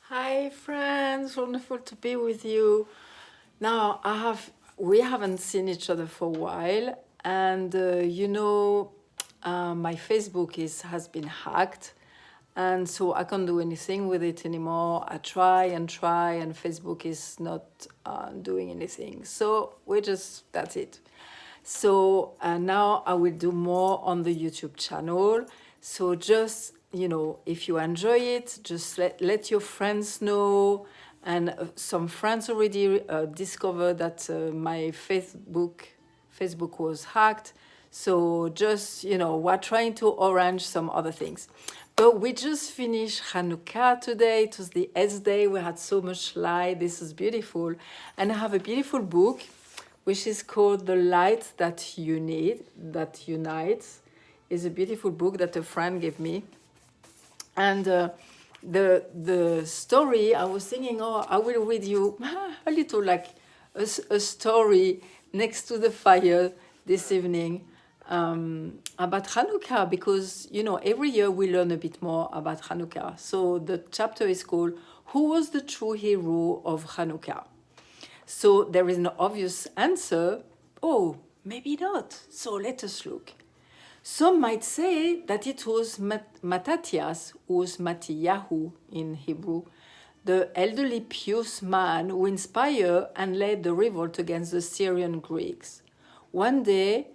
Hi friends, wonderful to be with you. Now we haven't seen each other for a while, and my Facebook has been hacked, and so I can't do anything with it anymore. I try and try, and Facebook is not doing anything. So that's it. So now I will do more on the YouTube channel. So just, if you enjoy it, just let your friends know. And some friends already discovered that my Facebook was hacked. So just, we're trying to arrange some other things. But we just finished Hanukkah today. It was the S day. We had so much light. This is beautiful. And I have a beautiful book which is called The Light That You Need, That Unites. Is a beautiful book that a friend gave me. And the story, I was thinking, I will read you a little like a story next to the fire this evening about Hanukkah, because, every year we learn a bit more about Hanukkah. So the chapter is called Who Was the True Hero of Hanukkah? So there is an obvious answer. Oh, maybe not. So let us look. Some might say that it was Mattathias, who was Mattiyahu in Hebrew, the elderly pious man who inspired and led the revolt against the Syrian Greeks. One day,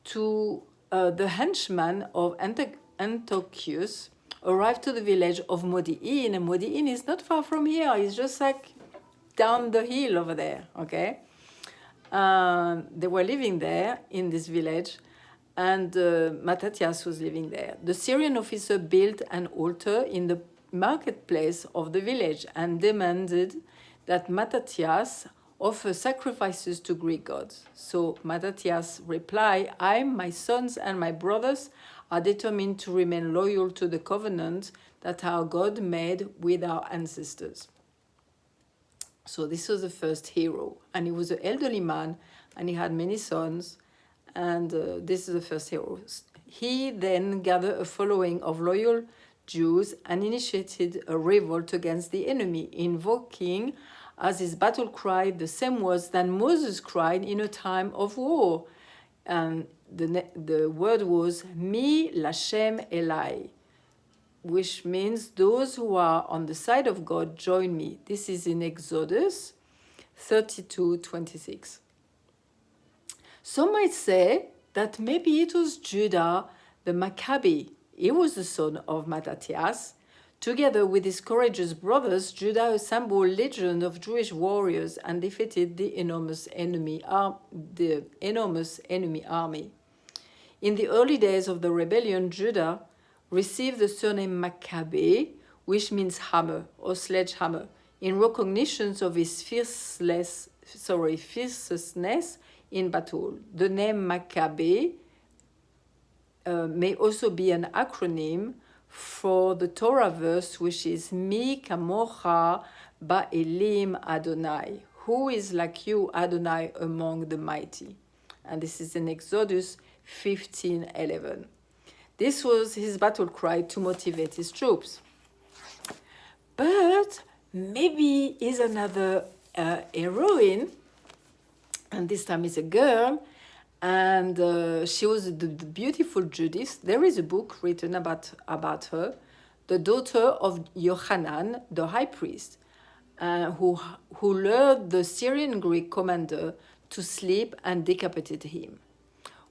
the henchman of Antiochus arrived to the village of Modi'in, and Modi'in is not far from here. It's just like down the hill over there, okay? They were living there in this village, and Mattathias was living there. The Syrian officer built an altar in the marketplace of the village and demanded that Mattathias offer sacrifices to Greek gods. So Mattathias replied, I, my sons, and my brothers are determined to remain loyal to the covenant that our God made with our ancestors. So this was the first hero, and he was an elderly man, and he had many sons, and this is the first hero. He then gathered a following of loyal Jews and initiated a revolt against the enemy, invoking as his battle cry the same words that Moses cried in a time of war. And the word was, Mi Lashem Elai, which means those who are on the side of God join me. This is in Exodus 32:26. Some might say that maybe it was Judah the Maccabee. He was the son of Mattathias. Together with his courageous brothers, Judah assembled a legion of Jewish warriors and defeated the enormous enemy army. In the early days of the rebellion, Judah received the surname Maccabee, which means hammer or sledgehammer, in recognition of his fierceness in battle. The name Maccabee may also be an acronym for the Torah verse, which is Mi kamocha ba'elim Adonai. Who is like you, Adonai, among the mighty? And this is in Exodus 15:11. This was his battle cry to motivate his troops. But maybe is another heroine, and this time is a girl, and she was the beautiful Judith. There is a book written about her, the daughter of Yochanan, the high priest, who lured the Syrian Greek commander to sleep and decapitated him.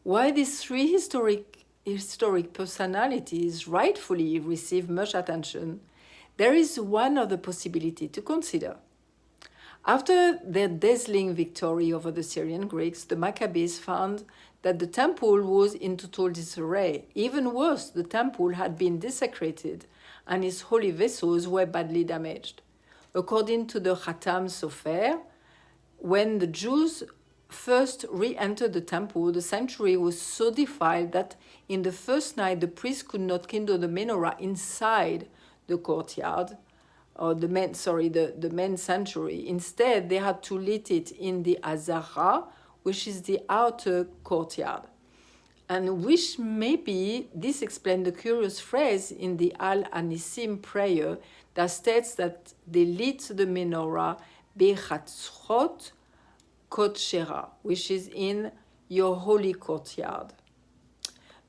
Why these three historic personalities rightfully receive much attention, there is one other possibility to consider. After their dazzling victory over the Syrian Greeks, the Maccabees found that the temple was in total disarray. Even worse, the temple had been desecrated and its holy vessels were badly damaged. According to the Khatam Sofer, when the Jews first re-entered the temple, the sanctuary was so defiled that in the first night the priests could not kindle the menorah inside the courtyard, or the main sanctuary. Instead, they had to lit it in the Azara, which is the outer courtyard. and which maybe this explains the curious phrase in the Al-Anisim prayer that states that they lit the menorah Bechatzrot Kotshera, which is in your holy courtyard.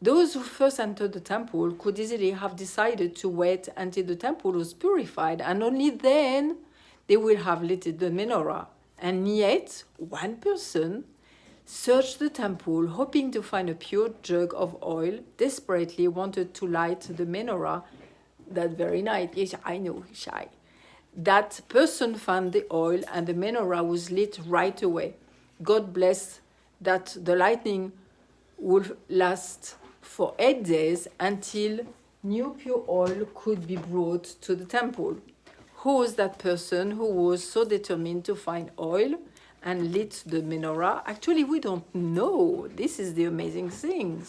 Those who first entered the temple could easily have decided to wait until the temple was purified, and only then they will have lit the menorah. And yet, one person searched the temple, hoping to find a pure jug of oil, desperately wanted to light the menorah that very night. Yes, I know, shy. That person found the oil, and the menorah was lit right away. God bless that the lightning would last for 8 days until new pure oil could be brought to the temple. Who was that person who was so determined to find oil and lit the menorah? Actually, we don't know. This is the amazing thing.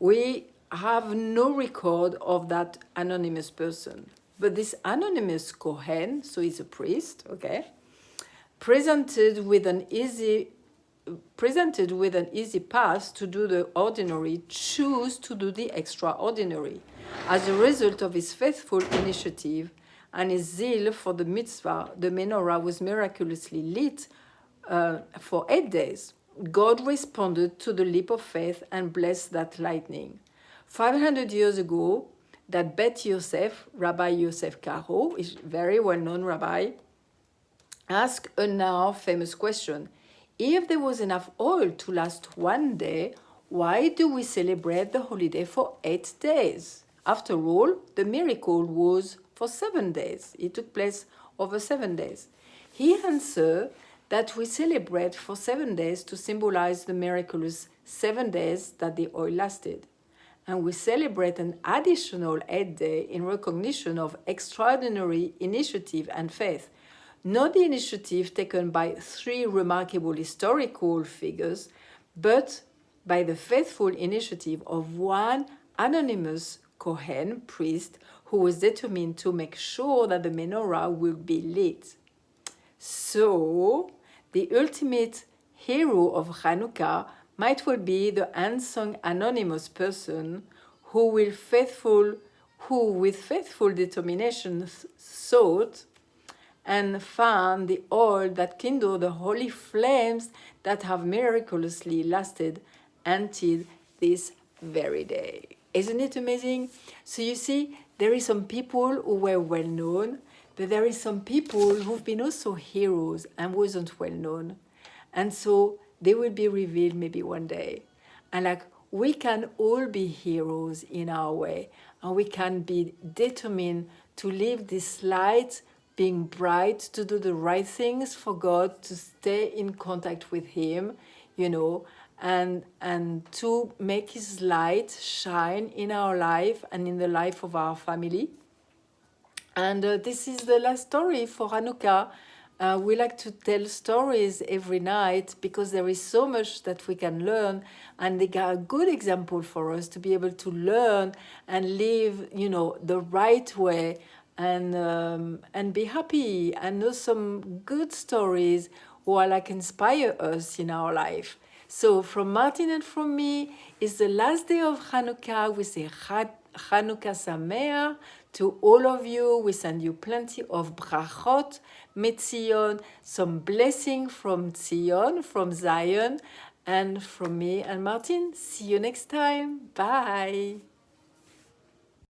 We have no record of that anonymous person. But this anonymous Kohen, so he's a priest, okay, presented with an easy path to do the ordinary, choose to do the extraordinary. As a result of his faithful initiative and his zeal for the mitzvah, the menorah was miraculously lit for 8 days. God responded to the leap of faith and blessed that lightning. 500 years ago, that Bet Yosef, Rabbi Yosef Karo, is a very well-known rabbi, asked a now famous question. If there was enough oil to last 1 day, why do we celebrate the holiday for 8 days? After all, the miracle was for 7 days. It took place over 7 days. He answered that we celebrate for 7 days to symbolize the miraculous 7 days that the oil lasted. And we celebrate an additional 8 days in recognition of extraordinary initiative and faith. Not the initiative taken by 3 remarkable historical figures, but by the faithful initiative of one anonymous Kohen priest who was determined to make sure that the menorah will be lit. So, the ultimate hero of Hanukkah might well be the unsung anonymous person who with faithful determination sought and found the oil that kindled the holy flames that have miraculously lasted until this very day. Isn't it amazing? So you see, there is some people who were well known, but there is some people who've been also heroes and wasn't well known. And so they will be revealed maybe one day. And like we can all be heroes in our way, and we can be determined to live this light, being bright, to do the right things for God, to stay in contact with Him, you know, and to make His light shine in our life and in the life of our family. And this is the last story for Hanukkah. We like to tell stories every night because there is so much that we can learn, and they are a good example for us to be able to learn and live, you know, the right way, and be happy and know some good stories who are like inspire us in our life. So from Martin and from me, it's the last day of Hanukkah. We say Hanukkah Sameach to all of you. We send you plenty of brachot, Metzion, some blessing from Zion, from Zion, and from me and Martin. See you next time. Bye.